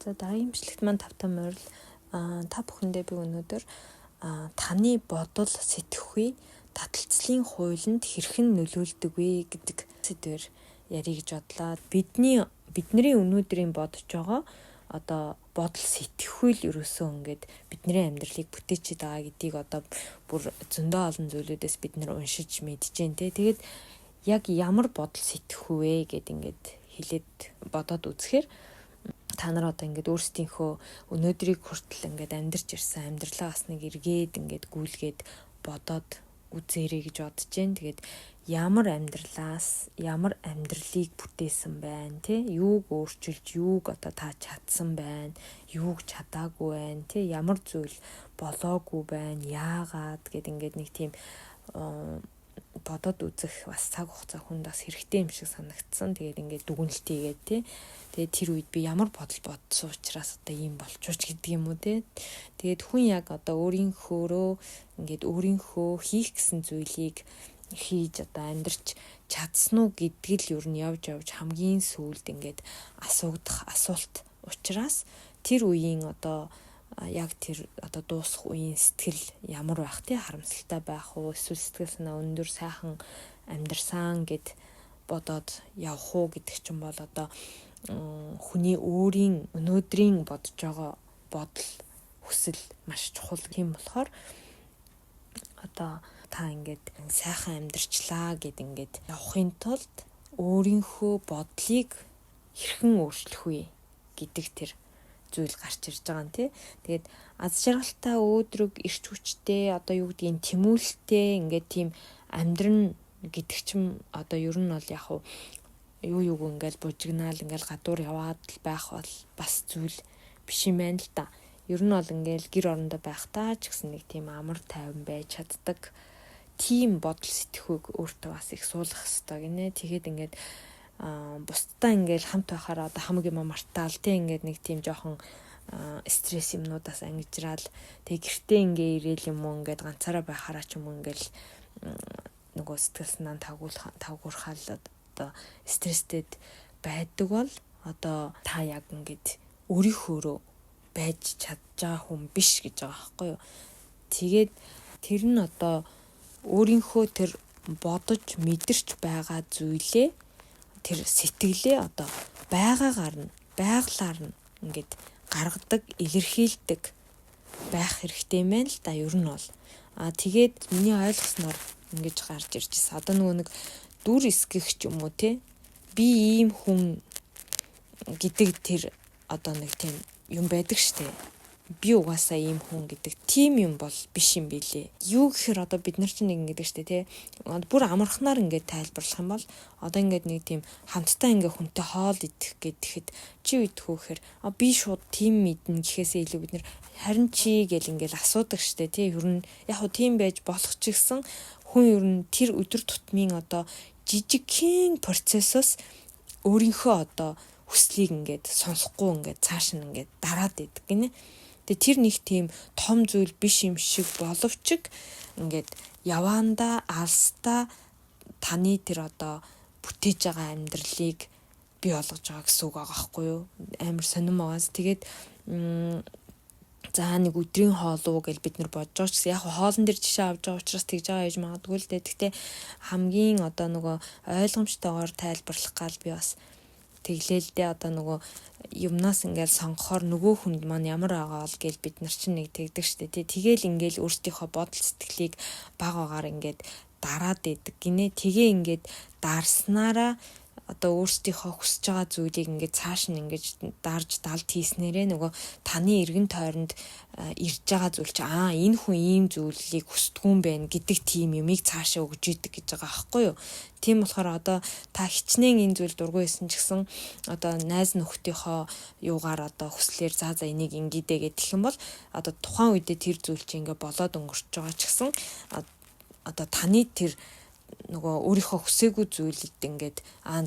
За дараагийн бичлэгт маань тавтай морил та бүхэндээ би өнөөдөр таны бодол сэтгэхүй таталцлын хуулинд хэрхэн нөлөөлдөг вэ гэдэг сэдвээр ярих гэж бодлоо. Бидний өнөөдрийн бодож байгаа одоо бодол сэтгэхүй л ерөөсөө ингээд бидний амьдралыг бүтээчихэд байгаа гэдгийг одоо бүр зөндөө олон зүйлүүдээс бид нэр уншиж мэдж जैन тэ. Тэгээд яг ямар бодол сэтгэхүй вэ гэд ингээд хэлээд бодоод үзэхээр та нар одоо ингээд өөрсдийнхөө өнөөдрийг хүртэл ингээд амьдарч ирсэн амьдралаа бас нэг эргээд ингээд гүйлгээд бодоод үзээрэй гэж бодож जैन. Тэгээд ямар амьдралыг бүтээсэн байна тий, юуг өөрчилж юуг одоо та чадсан байна, юуг чадаагүй байна тий, ямар зүйл болоогүй байна, яагаад гэд ингээд нэг тийм бодоод үзэх бас цаг хугацаа хүнд бас хэрэгтэй юм шиг санагдсан. Тэгээд ингээд дүгнэлт хийгээд тий. Тэгээд тэр үед би ямар бодол бодсон учраас одоо ийм болчихвч гэдэг юм уу тий. Тэгээд хүн яг одоо өөрийнхөөрөө ингээд өөрийнхөө хийх гэсэн зүйлийг хийж одоо амьдрч чадсан уу гэдгийг л ер нь явж хамгийн сүүлд ингээд асуудах асуулт учраас тэр үеийн одоо яг тэр одоо дуусах үеийн сэтгэл ямар байх тий, харамсалтай байх уу, эсвэл сэтгэл санаа өндөр сайхан амьдрсан гэд бодоод явах уу гэдэг чинь бол одоо хүний өөрийн өнөөдрийн бодож байгаа бодол хүсэл маш чухал юм болохоор одоо та ингээд сайхан амьдрчлаа гэд ингээд явахын тулд өөрийнхөө бодлыг хэрхэн өөрчлөх вэ гэдэг тэр зүйл гарч ирж байгаа юм тий. Тэгээд аз жаргалтай өөдрөг эрч хүчтэй одоо юу гэдгийг тэмүүлэлтэй ингээд тийм амьдрын гэдэг чим одоо ер нь бол яг юу ингээл бужигнаал ингээл гадуур яваад байх бол бас зүйл биш юм байна л да. Ер нь бол ингээл гэр орондоо байхдаа ч гэсэн нэг тийм амар тайван байж чаддаг тийм бодол сэтгэхүйг өөртөө бас их суулгах хэрэгтэй гинэ. Тэгээд ингээд бусдаа ингээл хамт байхаараа одоо хамаг юм мартаал тий, ингээд нэг тийм жоохон стресс юмнуудаас ангижраал тэг гэртээ ингээ ирээл юм уу ингээд ганцаараа байхаараа ч юм уу ингээл нөгөө сэтгэл санаа тавгуурхаал одоо стресстэй байдаг бол одоо та яг ингээд өөрийнхөөрөө байж чадж байгаа хүн биш гэж байгаа байхгүй юу. Тэгээд тэр нь одоо өөрийнхөө тэр бодож мэдэрч байгаа зүйлээ тэр сэтгэлээ одоо байгалаар нь ингээд гаргадаг, илэрхийлдэг байх хэрэгтэй юм байна л да. Ер нь бол тэгээд миний ойлгосноор ингэж гарч ирж байна. Одоо нөгөө нэг дүр эсгэх ч юм уу те, би ийм хүн гэдэг тэр одоо нэг тийм юм байдаг штэ. Би угаасаа ийм хүн гэдэг тийм юм бол биш юм билээ. Юу гэхээр одоо бид нар чинь нэг ингэдэг штэ тий. Бүр амархнаар ингээд тайлбарлах юм бол одоо ингээд нэг тийм хамтдаа ингээд хүнтэй хоол идэх гэхэд чи үйдэхүү гэхээр би шууд тийм мэднэ гэхээсээ илүү бид нар харин чи гэл ингээд асуудаг штэ тий. Ер нь яг хөө тийм байж болох ч гэсэн хүн ер нь тэр өдөр тутмын одоо жижигхэн процессоос өөрийнхөө одоо хүслийг ингээд сонсохгүй ингээд цааш нь ингээд дараад идэг гинэ. Тэгээ тэр нэг тийм том зүйл биш юм шиг боловч ингээд яваандаа алстаа таны тэр одоо бүтээж байгаа амьдралыг бий болгож байгаа гэсэн үг байгаа байхгүй юу. Амар сонирм байгаас. Тэгээд за нэг өдрийн хоолоо гэж бид нар бодож байгаа ч гэсэн яг хоолн дээр жишээ авч байгаа учраас тэгж байгаа гэж магадгүй л дээ. Гэхдээ хамгийн одоо нөгөө ойлгомжтойгоор тайлбарлах гал би бас тэглээлдээ одоо нөгөө юмнаас ингээл сонгохоор нөгөө хүнд маань ямар байгаа бол гэж бид нар чинь нэг тэгдэг штэ тий. Тэгэл ингээл өөрсдийнхөө бодол сэтгэлийг баг агаар ингээд дараад идэг гинэ. Тэгээ ингээд дарснараа одоо өөрсдийнхөө хүсэж байгаа зүйлийг ингээд цааш нь ингээд дарж далд хийснээрээ нөгөө таны эргэн тойронд ирж байгаа зүйл чи энэ хүн ийм зүйлийг хүсдэггүй юм байна гэдэг тийм юмыг цаашаа өгж идэг гэж байгаа байхгүй юу. Тийм болохоор одоо та хичнээн энэ зүйл дургүй байсан ч гэсэн одоо найз нөхдийнхөө юугаар одоо хүслээр за энийг ингэдэ гэх юм бол одоо тухайн үедээ тэр зүйл чи ингээд болоод өнгөрч байгаа ч гэсэн одоо таны тэр нөгөө өөрийнхөө хүсээгүй зүйлд ингээд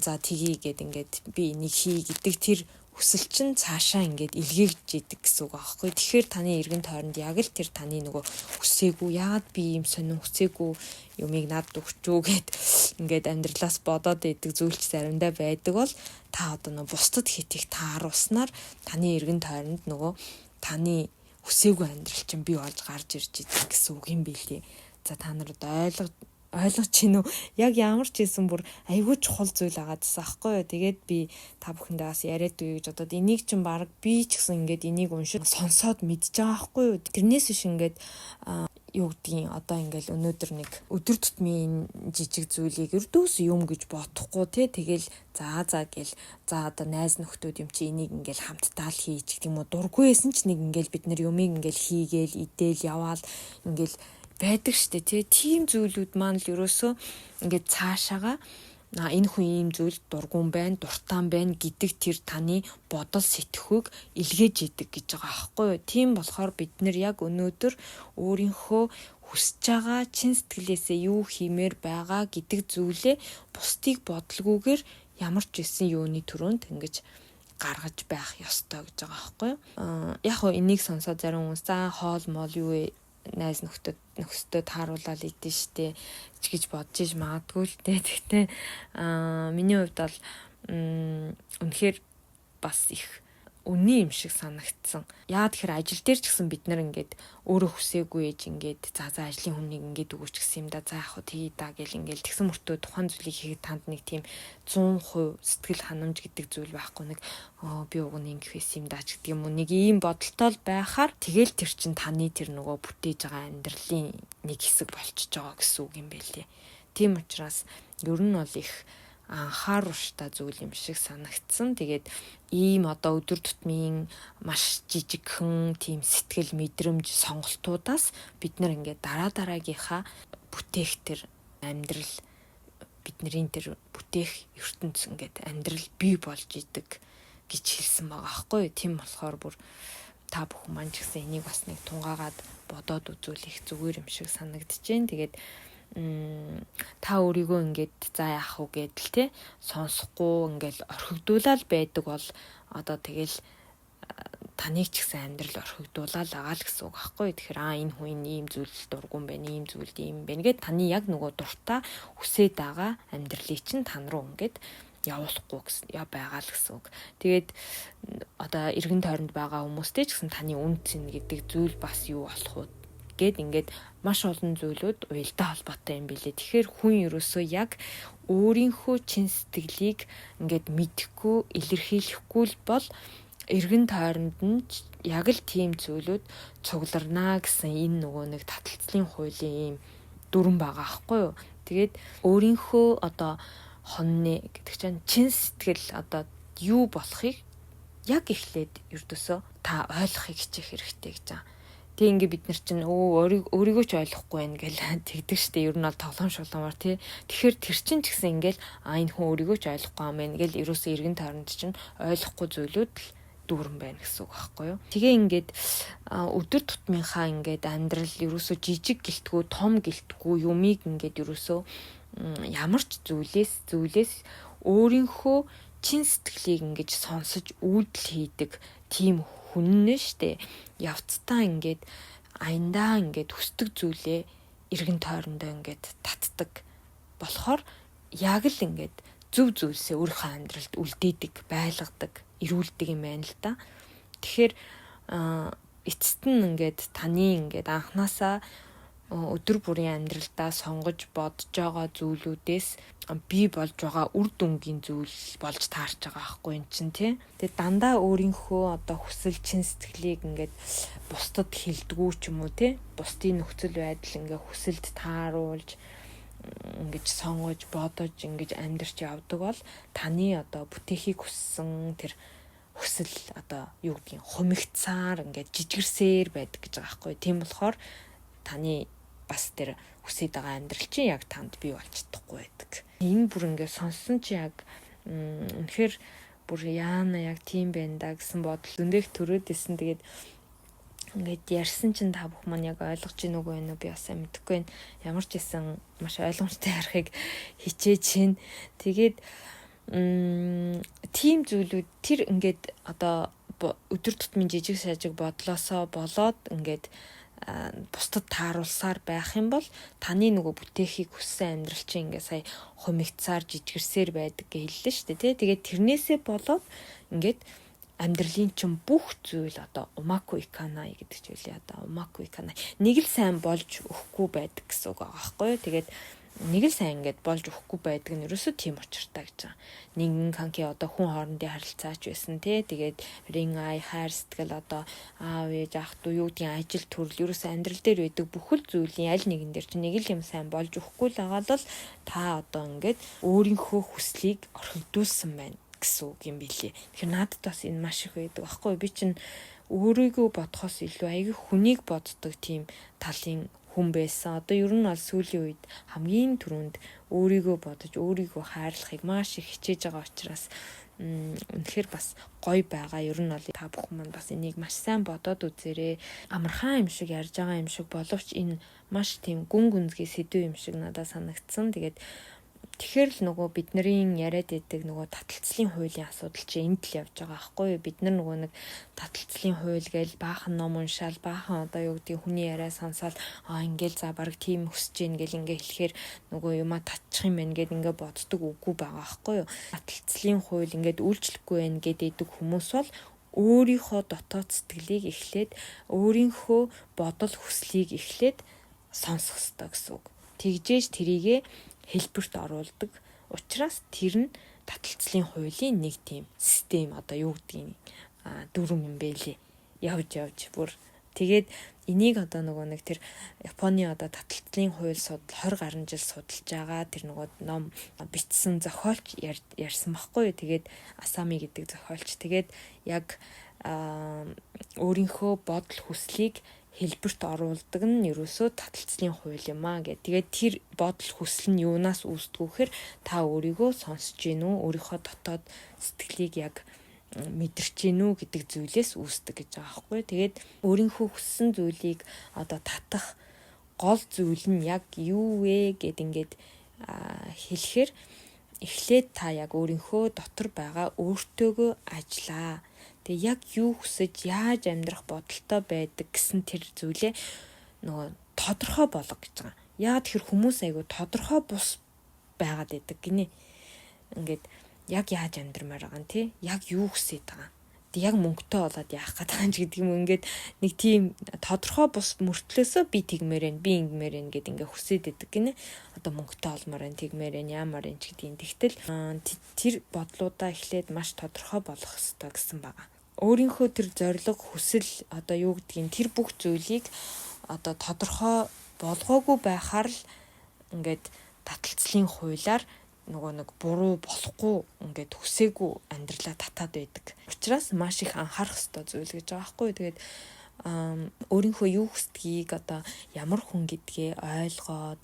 за тгий гэд ингээд би энийг хий гэдэг тэр хүсэл чинь цаашаа ингээд илгээгдэж идэг гэсэн үг аахгүй. Тэгэхээр таны эргэн тойронд яг л тэр таны нөгөө хүсээгүй, яагаад би юм сонин хүсээгүй юмыг надад өгчөө гэд ингээд амьдралаас бодоод идэг зүйлч заримдаа байдаг бол та одоо нөгөө бусдад хитих тааруулснаар таны эргэн тойронд нөгөө таны хүсээгүй амьдрал чинь бий болж гарч ирж идэг гэсэн үг юм билий. За та нарт ойлгож чинь үү? Яг ямар ч хэлсэн бүр айгүй чухал зүйл агаадсан аахгүй юу. Тэгээд би та бүхэндээ бас яриад үе гэж бодоод энийг чинь баг би ч гэсэн ингээд энийг уншиж сонсоод мэдж байгаа аахгүй юу. Тэрнээс биш ингээд юу гэдгийг одоо ингээл өнөөдөр нэг өдөр тутмын жижиг зүйлийг өрдөөс юм гэж бодохгүй тий. Тэгэл за гэл за одоо найз нөхдүүд юм чи энийг ингээл хамтдаа л хийж гэх юм уу. Дургүй байсан ч нэг ингээл бид нар юмыг ингээл хийгээл идэл яваал ингээл байдаг штэ тий. Тийм зүйлүүд маань л ерөөсөө ингээд цаашаага энэ хүн ийм зүйл дургуун байна, дуртаан байна гэдэг тэр таны бодол сэтгхүйг илгээж идэг гэж байгаа аахгүй юу. Тийм болохоор бид нэр яг өнөөдөр өөрийнхөө хүсэж байгаа чин сэтгэлээсээ юу хиймээр байгаа гэдэг зүйлээ бусдыг бодлогоогоор ямар ч исэн юуны төрөнд ингэж гаргаж байх ёстой гэж байгаа аахгүй юу. Яг хоо энийг сонсоод зарим хүмүүс за хоол мол юу вэ? Найз нөхдөд тааруулаад идэв штэ гэж бодож иж магадгүй л дээ. Тэгтээ миний хувьд бол үнэхээр бас их үнэн юм шиг санагдсан. Яа тэгэхээр ажил дээр ч гэсэн бид нар ингээд өөрөө хүсээгүй ээж ингээд за ажлын хүнийг ингээд өгөөч гэсэн юм да. За яг хөө тгий да гэл ингээд тэгсэн мөртөө тухайн зүйлийг хийхэд танд нэг тийм 100% сэтгэл ханамж гэдэг зүйл байхгүй. Нэг би уг нь ингэх байсан юм да ч гэдэг юм уу. Нэг ийм бодолтой л байхаар тэгэл тэр чин таны тэр нөгөө бүтээж байгаа амьдралын нэг хэсэг болчихж байгаа гэсэн үг юм байлээ. Тийм учраас ер нь бол их анхааруулжтай зүйл юм шиг санагдсан. Тэгээд ийм одоо өдөр тутмын маш жижигхэн тийм сэтгэл мэдрэмж сонголтуудаас бид нар ингээд дараагийнхаа бүтээх тэр амьдрал бидний тэр бүтээх ертөнц ингээд амьдрал бий болж идэг гэж хэлсэн байгаа аахгүй юу. Тийм болохоор бүр та бүхэн маань ч гэсэн энийг бас нэг тунгаагаад бодоод үзүүлэх зүгээр юм шиг санагдчихээн. Тэгээд та өөрийгөө ингээд за яах вэ гэдэл те сонсохгүй ингээд орхигдуулаад байдаг бол одоо тэгэл таныг ч гэсэн амьдрал орхигдуулаад байгаа л гэсэн үг аахгүй. Тэгэхээр энэ хүн ийм зүйл дургуун байна, ийм зүйл ийм байна гэд таны яг нөгөө дуртай хүсээд байгаа амьдралыг чинь тань руу ингээд явуулахгүй гэсэн байгаа л гэсэн үг. Тэгээд одоо эргэн тойронд байгаа хүмүүстэй ч гэсэн таны үн цэн гэдэг зүйл бас юу болох вэ гэд ингээд маш олон зүйлүүд уялдаа холбоотой юм билээ. Тэгэхээр хүн ерөөсөө яг өөрийнхөө чин сэтгэлийг ингээд мэдэхгүй, илэрхийлэхгүй л бол эргэн тойронд нь яг л тийм зүйлүүд цугларнаа гэсэн энэ нөгөө нэг таталцлын хуулийн ийм дүрэн байгаа аахгүй юу. Тэгээд өөрийнхөө одоо хонны гэдэг чинь чин сэтгэл одоо юу болохыг яг эхлээд ердөөсөө та ойлгохыг хичээх хэрэгтэй гэж байгаа. Тэг ингээ бид нар чинь өөрийгөө ч ойлгохгүй байх гэл тэгдэг штэ. Ер нь бол тоглоом шулуумар тий. Тэгэхээр тэр чинь ч гэсэн ингээл энэ хүн өөрийгөө ч ойлгохгүй юм байна гэл ерөөсөө эргэн тойронд чинь ойлгохгүй зүйлүүд л дүүрэн байна гэсэн үг байхгүй юу. Тэгээ ингээд өдөр тутмынхаа ингээд амьдрал ерөөсөө жижиг гэлтгүү том гэлтгүү юмыг ингээд ерөөсөө ямар ч зүйлээс өөрийнхөө чин сэтгэлийг ингэж сонсож үйлдэл хийдэг тийм хүн нь штэ. Явцдаа ингээд аяндаа ингээд хүсдэг зүйлээ эргэн тойрондоо ингээд татдаг болохоор яг л ингээд зөв зүйлсээ өөрийнхөө амьдралд үлдээдэг, байлгадаг, ирүүлдэг юм байна л да. Тэгэхээр эцэст нь ингээд таны ингээд анханасаа өдөр бүрийн амьдралдаа сонгож бодож байгаа зүйлүүдээс бий болж байгаа үр дүнгийн зүйл болж таарч байгаа байхгүй юм чинь тий. Тэгээд дандаа өөрийнхөө одоо хүсэл чин сэтгэлийг ингээд бусдад хэлдэггүй ч юм уу тий. Бусдын нөхцөл байдал ингээд хүсэлд тааруулж ингэж сонгож бодож ингэж амьдарч явдаг бол таны одоо бүтээхийг хүссэн тэр хүсэл одоо юу гэдгийг хумигцаар ингээд жижигэрсээр байдаг гэж байгаа байхгүй. Тийм болохоор таны бас тэр хүсэж байгаа амьдрал чинь яг танд бий болж чадахгүй байдаг. Энэ бүр ингээд сонссон чи яг үнэхээр бүр яана яг тийм байна да гэсэн бодол өндөх төрөөд исэн. Тэгээд ингээд ярьсан чинь та бүх маань яг ойлгож гин үгүй юу би бас мэдэхгүй байна. Ямар ч исэн маш ойлгомжтой ярихыг хичээж чинь. Тэгээд тийм зүйлүүд тэр ингээд одоо өдөр тутмын жижиг сажиг бодлосоо болоод ингээд бусдад тааруулсаар байх юм бол таны нөгөө бүтээхийг хүссэн амьдрал чинь ингээ сая хумигцаар жижигэрсээр байдаг гэж хэллээ шүү дээ тий. Тэгээд тэрнээсээ болоод ингээд амьдралын чинь бүх зүйл одоо умаку иканай гэдэг ч үлээ одоо умаку иканай нэг л сайн болж өгөхгүй байдаг гэсэн үг байгаа байхгүй юу. Тэгээд нэг л сайн ингээд болж өгөхгүй байдаг нь ерөөсөө тийм учиртай гэж байгаа. Нэгэн канки одоо хүн хоорондын харилцаач байсан тий. Тэгээд рин ай хайр сэтгэл одоо аав ээж ах дүү юу гэдгийг ажил төрөл ерөөсөө амьдрал дээр байдаг бүхэл зүйлийн аль нэгэн дээр чинь нэг л юм сайн болж өгөхгүй л байгаа бол та одоо ингээд өөрийнхөө хүслийг орхигдуулсан байна гэсэн үг юм билий. Тэгэхээр надад бас энэ маш их байдаг байхгүй юу. Би чинь өөрийгөө бодохоос илүү аягүй хүнийг боддог тийм талын хүн байсан. Одоо ер нь бол сүүлийн үед хамгийн түрүүнд өөрийгөө бодож өөрийгөө хайрлахыг маш их хичээж байгаа учраас үнэхээр бас гоё байгаа. Ер нь бол та бүхэн маань бас энийг маш сайн бодоод үзээрэй. Амархан юм шиг ярьж байгаа юм шиг боловч энэ маш тийм гүн гүнзгий сэдв юм шиг надад санагдсан. Тэгэхээр л нөгөө бидний яриад байдаг нөгөө таталцлын хуулийн асуудал чинь энд л явж байгаа байхгүй юу. Бид нар нөгөө нэг таталцлын хууль гээл баахан ном уншаал баахан одоо юу гэдэг хүний яриа сонсоод ингээл за баг тийм хүсэж гин гэл ингээ хэлэхээр нөгөө юма татчих юм байна гэд ингээ боддог үгүй байгаа байхгүй юу. Таталцлын хууль ингээд үйлчлэхгүй байна гэдэг хүмүүс бол өөрийнхөө дотоод сэтгэлийг эхлээд өөрийнхөө бодол хүслийг эхлээд сонсох ёстой гэсэн үг. Тэгжээж тэрийгэ хэлбэрт оруулдаг. Учираас тэр нь таталцлын хуулийн нэг тийм систем одоо юу гэдгийг дүрм юм бэлээ. Явж бүр тэгээд энийг одоо нөгөө нэг тэр Японы одоо таталцлын хууль судал 20 гаруй жил судалж байгаа тэр нөгөө ном бичсэн зохиолч ярьсан байхгүй юу. Тэгээд Асами гэдэг зохиолч тэгээд яг өөрийнхөө бодол хүслийг хэлбэрт оруулдаг нь ерөөсөө таталцлын хууль юм аа гэх. Тэгээд тэр бодол хүсэл нь юунаас үүсдэг вэхээр та өөрийгөө сонсож гин үү, өөрийнхөө дотоод сэтгэлийг яг мэдэрч гин үү гэдэг зүйлээс үүсдэг гэж байгаа байхгүй. Тэгээд өөрийнхөө хүссэн зүйлийг одоо татах гол зүйл нь яг юу вэ гэд ингээд хэлэхээр эхлээд та яг өөрийнхөө дотор байгаа өөртөөгөө ажиллаа. Тэгээ яг юу хүсэж яаж амьдрах бодолтой байдаг гэсэн тэр зүйлээ нөгөө тодорхой болго гэж байгаа. Яагаад тэр хүмүүс айгу тодорхой бус байгаад байдаг гинэ. Ингээд яг яаж амьдрмаар байгаа нь тий. Яг юу хүсэж байгаа. Тэг яг мөнгөтэй болоод яах гэдэг юм гэдэг юм. Ингээд нэг тийм тодорхой бус мөртлөөсөө би тэгмээрэн би ингэмээрэн гэд ингээ хүсэж байдаг гинэ. Одоо мөнгөтэй олмоор энэ тэгмээрэн яамаар энэ ч гэдэг. Тэгтэл тэр бодлуудаа эхлээд маш тодорхой болох хэрэгтэй гэсэн байгаа. Өөрийнхөө тэр зориг хүсэл одоо юу гэдгийг тэр бүх зүйлийг одоо тодорхой болгоогүй байхаар л ингээд таталцлын хуулиар нөгөө нэг буруу болохгүй ингээд хүсээгүй амьдралаа татаад байдаг. Учираас маш их анхаарах хэрэгтэй зүйл гэж байгаа байхгүй. Тэгээд өөрийнхөө юу хүсдгийг одоо ямар хүн гэдгээ ойлгоод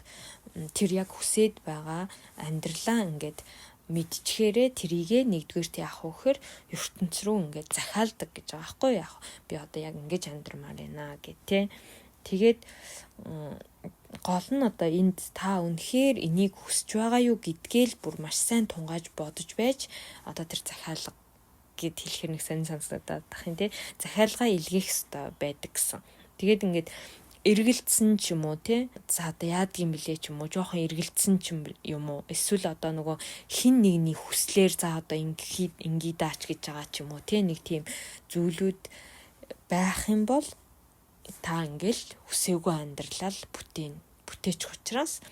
тэр яг хүсээд байгаа амьдралаа ингээд мэдчихээрээ тэрийгэ нэгдүгээрт яах вэ гэхээр ертөнц рүү ингээд захиалдаг гэж байгаа байхгүй яах. Би одоо яг ингэж амьдрмаар байна гэх тээ. Тэгээд гол нь одоо энд та үнэхээр энийг хүсэж байгаа юу гэдгээл бүр маш сайн тунгааж бодож байж одоо тэр захиалга гэд хэлэхэр нэг сонь сонсогдоод тах юм тий. Захиалгаа илгээх хэрэгтэй байдаг гэсэн. Тэгээд ингээд эргэлдсэн ч юм уу тий. За одоо яадгийн блэ ч юм уу жоохон эргэлдсэн ч юм уу эсвэл одоо нөгөө хин нэгний хүслээр за одоо ингээ даач гэж байгаа ч юм уу тий. Нэг тийм зүйлүүд байх юм бол та ингээл хүсээгүй амьдралаа бүтээч учраас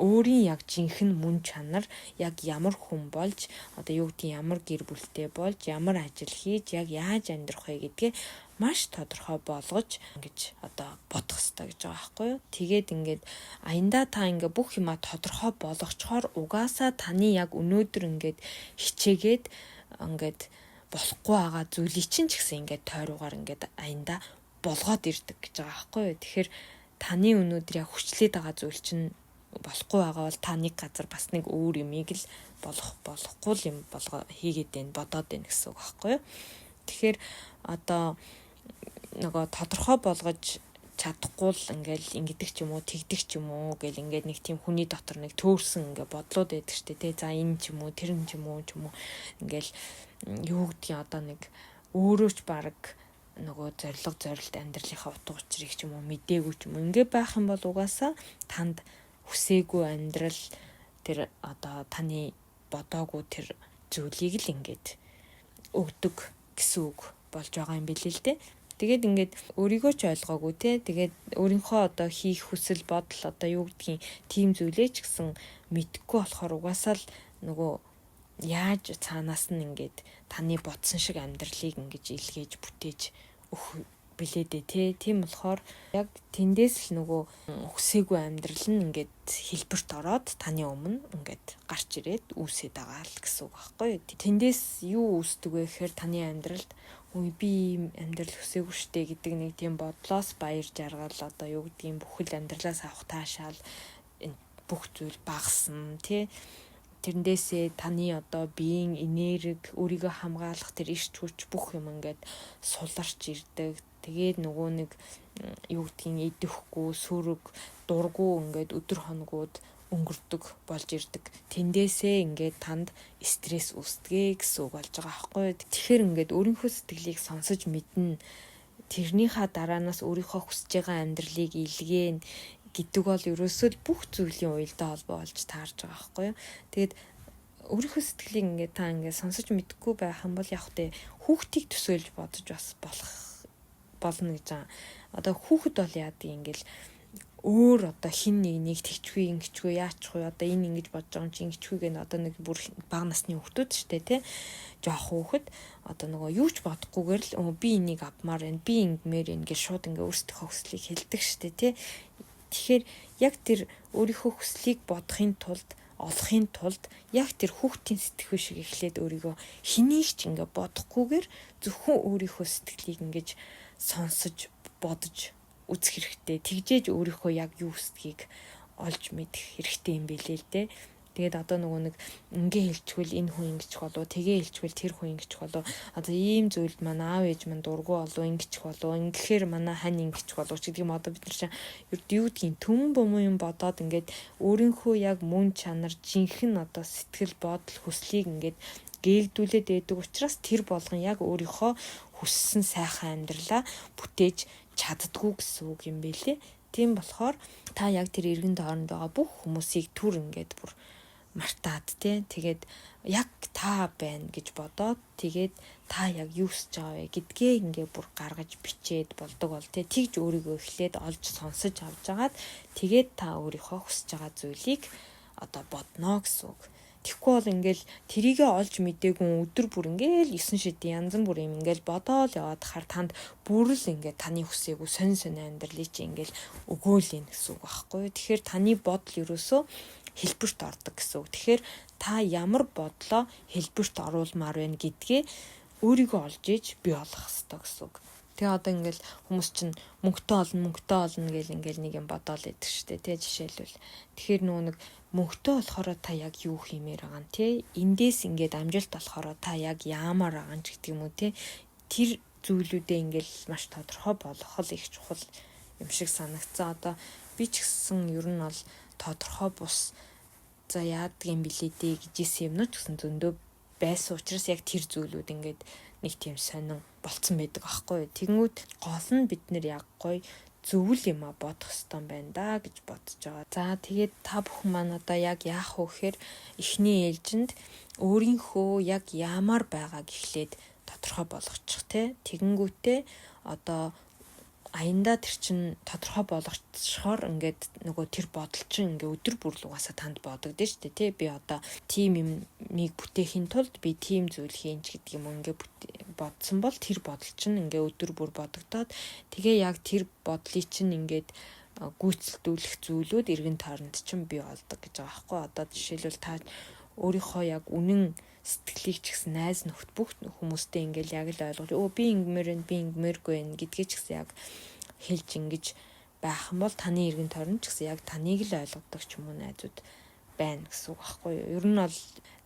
өөрийн яг жинхэнэ мөн чанар яг ямар хүн болж одоо юу гэдэг ямар гэр бүлтэй болж ямар ажил хийж яг яаж амьдрах вэ гэдгээ маш тодорхой болгож ингэж одоо бодох хэрэгтэй гэж байгаа байхгүй юу. Тэгээд ингээд аяндаа та ингээ бүх юма тодорхой болгочхоор угаасаа таны яг өнөөдөр ингээд хичээгээд ингээд болохгүй байгаа зүйлийг чинь ч гэсэн ингээд тойруугаар ингээд аяндаа болгоод ирдэг гэж байгаа байхгүй юу. Тэгэхээр таны өнөөдөр яг хүчлээд байгаа зүйл чинь болохгүй байгаа бол та нэг газар бас нэг өөр юмыг л болохгүй юм хийгээд байна бодоод байна гэсэн үг байхгүй юу. Тэгэхээр одоо нөгөө тодорхой болгож чадахгүй л ингээл ингэдэг ч юм уу тэгдэг ч юм уу гэл ингээд нэг тийм хүний дотор нэг төөрсөн ингээ бодлоод байдаг штэ тий. За энэ ч юм уу тэр ч юм уу ингээл юу гэдгийг одоо нэг өөрөө ч баг нөгөө зорилт амьдралынхаа утга учирыг ч юм уу мдээгүй ч юм уу ингээ байх юм бол угаасаа танд хүсээгүй амьдрал тэр одоо таны бодоогүй тэр зүйлийг л ингээд өгдөг гэсэн үг болж байгаа юм билээ л дээ. Тэгээд ингээд өөрийгөө ч ойлгоогүй те. Тэгээд өөрийнхөө одоо хийх хүсэл бодол одоо юу гэдгийг тийм зүйлээ ч гэсэн мэдхгүй болохоор угаасаа л нөгөө яаж цаанаас нь ингээд таны бодсон шиг амьдралыг ингэж илгээж бүтээж өгөх билээ дээ те. Тийм болохоор яг тэндээс л нөгөө хүсээгүй амьдрал нь ингээд хэлбэрт ороод таны өмнө ингээд гарч ирээд үүсээд байгаа л гэсэн үг байхгүй. Тэндээс юу үүсдэг вэ гэхээр таны амьдралд ой би амьдрал хүсээгүй штэ гэдэг нэг тийм бодлоос баяр жаргал одоо юу гэдгийг бүхэл амьдралаас авах таашаал бүх зүйл багасна тий. Тэрнээсээ таны одоо биеийн энерги өөрийгөө хамгаалах тэр эрч хүч бүх юм ингээд суларч ирдэг. Тэгээд нөгөө нэг юу гэдгийг идэхгүй сүрэг дургу ингээд өдөр хоногуд өнгөрдөг болж ирдэг. Тэндээсээ ингээд танд стресс үүсдэгэ гэсэн үг болж байгаа байхгүй. Тэгэхээр ингээд өөрийнхөө сэтгэлийг сонсож мэднэ. Тэрнийхээ дараанаас өөрийнхөө хүсэж байгаа амьдралыг илгээн гэдэг бол ерөөсөө бүх зүйлийн уялдаа холбоо болж таарж байгаа байхгүй юу. Тэгээд өөрийнхөө сэтгэлийг ингээд та ингээд сонсож мэдгүй байх юм бол яг тэ хүүхдийг төсөөлж бодож бас болно гэж байгаа. Одоо хүүхэд бол яадаг ингээл өөр одоо хин нэг тэгчгүй ингэчгүй яачгүй одоо энэ ингэж бодож байгаа юм чи ингэчгүй гэн одоо нэг бүр бага насны хүүхдүүд шүү дээ тий. Жоох хүүхэд одоо нөгөө юу ч бодохгүйгээр л би энийг авмаар байна би ингэмээр ингэ шууд ингээ өөрсдийнхөө хүслийг хэлдэг шүү дээ тий. Тэгэхээр яг тэр өөрийнхөө хүслийг бодохын тулд олохын тулд яг тэр хүүхдийн сэтгэхүй шиг эхлээд өөрийгөө хэнийг ч ингээ бодохгүйгээр зөвхөн өөрийнхөө сэтгэлийг ингэж сонсож бодож үзэх хэрэгтэй. Тэгжээж өөрийнхөө яг юу хүсдгийг олж мэдэх хэрэгтэй юм билээ л дээ. Тэгээд одоо нөгөө нэг ингээ хэлчихвэл энэ хүн ингэчих болов, тэгээ хэлчихвэл тэр хүн ингэчих болов. Одоо ийм зүйлд манай аав ээж мань дургу болов, ингэчих болов, ингэхээр манай хань ингэчих болов ч гэдэг юм. Одоо бид нар чинь юу гэдгийг төмөн бомын юм бодоод ингээд өөрийнхөө яг мөн чанар жинхэнэ одоо сэтгэл бодол хүслийг ингээд гээгдүүлээд байдаг учраас тэр болгон яг өөрийнхөө хүссэн сайхан амьдралаа бүтээж чаддгүй гэсэн үг юм байлээ. Тийм болохоор та яг тэр эргэн тойронд байгаа бүх хүмүүсийг түр ингээд бүр мартаад тий. Тэгээд яг та байна гэж бодоод тэгээд та яг юу хийж байгаа вэ гэдгээ ингээд бүр гаргаж бичээд болдог бол тий. Тэгж өөрийгөө эхлээд олж сонсож авч жагаад тэгээд та өөрийнхөө хүсэж байгаа зүйлийг одоо бодно гэсэн үг. Тэгэхгүй бол ингээл тэрийгээ олж мэдээгүй өдөр бүр ингээл 9 шидийн янз бүр юм ингээл бодоол яваад хахаар танд бүр л ингээд таны хүсээгүй сонь амьдралыг чи ингээл өгөөл ийн гэсэн үг байхгүй. Тэгэхээр таны бодол ерөөсөө хэлбэрт ордог гэсэн үг. Тэгэхээр та ямар бодлоо хэлбэрт оруулмаар байна гэдгээ өөрийгөө олж иж бий болгох хэрэгтэй гэсэн үг. Тэгээ одоо ингээл хүмүүс чинь мөнгөтэй олно гэл ингээл нэг юм бодоол идэг штэ тий жишээлбэл. Тэгэхээр нөгөө нэг мөнгөтэй болохоор та яг юу хиймээр байгаа нь тий. Эндээс ингээд амжилт болохоор та яг яамаар байгаа юм ч гэдэг юм уу тий. Тэр зүйлүүдээ ингээл маш тодорхой болгох л их чухал юм шиг санагцсан. Одоо би ч гэсэн ер нь бол тодорхой бус за яадаг юм билээ дээ гэжсэн юмнууд ч гэсэн зөндөө байсан учраас яг тэр зүйлүүд ингээд нэг тийм сонин болцсон байдаг аахгүй. Тэнгүүд гол нь бид нэр яг гоё зөвл юм а бодох хэрэгтэй байна да гэж бодож байгаа. За тэгээд та бүхэн маань одоо яг яах вэ гэхээр эхний ээлжинд өөрийнхөө яг яамаар байгааг эхлээд тодорхой болгочих те. Тэгэнгүүтээ одоо аяндаа тэр чин тодорхой болгочхоор ингээд нөгөө тэр бодол чин ингээ өдөр бүр л угаасаа танд бодогдсон шүү дээ тий. Би одоо тим юмыг бүтээхийн тулд би тим зүйл хийнч гэдэг юм ингээ бодсон бол тэр бодол чин ингээ өдөр бүр бодогдоод тэгээ яг тэр бодлыг чин ингээд гүйцэлдүүлэх зүйлүүд эргэн тойронд чин бий болдог гэж байгаа байхгүй. Одоо жишээлбэл та өөрийнхөө яг үнэн сэтгэлийг ч гэсэн найз нөхд бүх хүмүүстэй ингээл яг л ойлгож би ингэмээргүй байна гэдгээ ч гэсэн яг хэлж ингэж байх юм бол таны эргэн тойронд ч гэсэн яг таныг л ойлгодог ч юм уу найзууд байна гэсэн үг байхгүй юу. Ер нь бол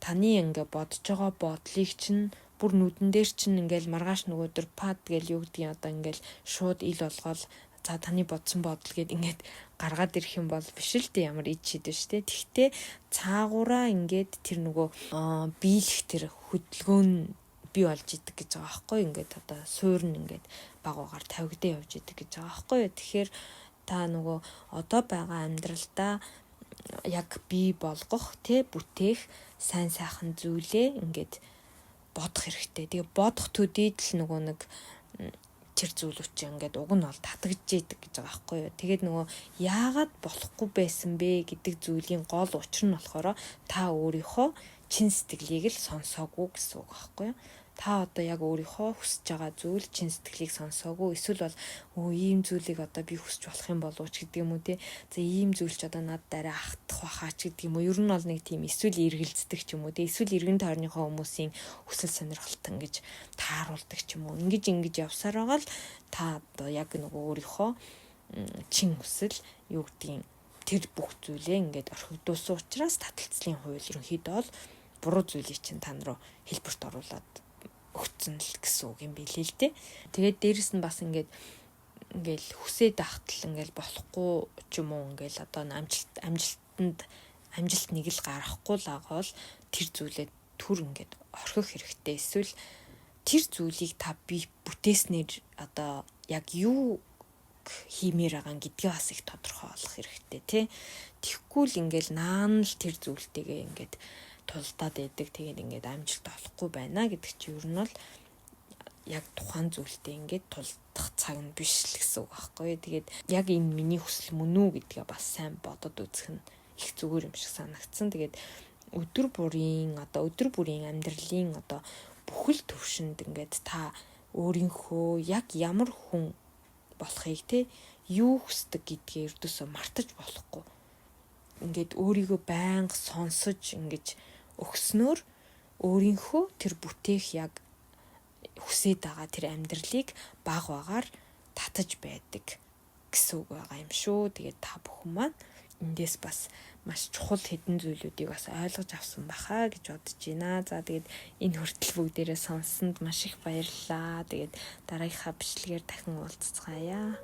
таны ингээ бодож байгаа бодлыг чинь бүр нүдэн дээр чинь ингээл маргааш нөгөөдөр пад гэл юу гэдгийг одоо ингээл шууд ил болгоол за таны бодсон бодол гэд ингээд гаргаад ирэх юм бол биш л дээ, ямар ид шийдвэ штэ. Тэгтээ цаагаараа ингээд тэр нөгөө биелэх тэр хөдөлгөөн бий болж идэг гэж байгаа байхгүй. Ингээд одоо суурь нь ингээд багуугаар тавигдаа явж идэг гэж байгаа байхгүй. Тэгэхээр та нөгөө одоо байгаа амьдралдаа яг бий болгох бүтээх сайн сайхан зүйлээ ингээд бодох хэрэгтэй. Тэгээ бодох төдийд л нөгөө нэг тэр зүйлүүд чинь ингээд уг нь бол татагдж идэг гэж байгаа байхгүй юу. Тэгээд нөгөө яагаад болохгүй байсан бэ гэдэг зүйлийн гол учир нь болохоор та өөрийнхөө чин сэтгэлийг л сонсоогүй гэсэн үг байхгүй юу. Та одоо яг өөрийнхөө хүсэж байгаа зүйл чин сэтгэлийг сонсоогүй, эсвэл бол ийм зүйлийг одоо би хүсэж болох юм болов ч гэдэг юм уу те. За ийм зүйл ч одоо над дараа ахтах байхаа ч гэдэг юм уу. Ер нь бол нэг тийм эсвэл эргэлздэг ч юм уу те. Эсвэл эргэн тойрныхоо хүмүүсийн хүсэл сонирхолт ингэж тааруулдаг ч юм уу. Ингэж явсаар байгаа л та одоо яг нөгөө өөрийнхөө чин хүсэл юу гэдгийг тэр бүх зүйлээ ингээд орхигдуулсан учраас таталцлын хууль ерөнхийдөө бол буруу зүйлийг чинь тань руу хэлбэрт оруулаад өгцөн л гэсэн үг юм билээ л дээ. Тэгээд дээрэс нь бас ингээл хүсээд ахтал ингээл болохгүй ч юм уу, ингээл одоо амжилт нэг л гарахгүй л байгаа бол тэр зүйлээ түр ингээд орхих хэрэгтэй. Эсвэл тэр зүйлийг та бий бүтээснээр одоо яг юу хиймээр байгаа гэдгээ бас их тодорхой болох хэрэгтэй тий. Тэгэхгүй л ингээл наан л тэр зүйлтэйгээ ингээд тулдаад байдаг. Тэгээд ингээд амжилт олохгүй байна гэдэг чи ер нь бол яг тухайн зүйлтэй ингээд тулдах цаг нь биш л гэсэн үг байхгүй. Тэгээд яг энэ миний хүсэл мөн үү гэдгээ бас сайн бодод үзэх нь их зүгээр юм шиг санагдсан. Тэгээд өдөр бүрийн амьдралын одоо бүхэл төвшөнд ингээд та өөрийнхөө яг ямар хүн болохыг те юу хүсдэг гэдгээ ердөөсөө мартаж болохгүй. Ингээд өөрийгөө байнга сонсож ингэж өгснөөр өөрийнхөө тэр бүтээх яг хүсээд байгаа тэр амьдралыг баг багаар татаж байдаг гэсэн үг байгаа юм шүү. Тэгээд та бүхэн маань эндээс бас маш чухал хэдэн зүйлүүдийг бас ойлгож авсан бахаа гэж бодож байна. За тэгээд энэ хүртэл бүгдээрээ сонссонд маш их баярлалаа. Тэгээд дараагийнхаа бичлэгээр дахин уулзцгаая.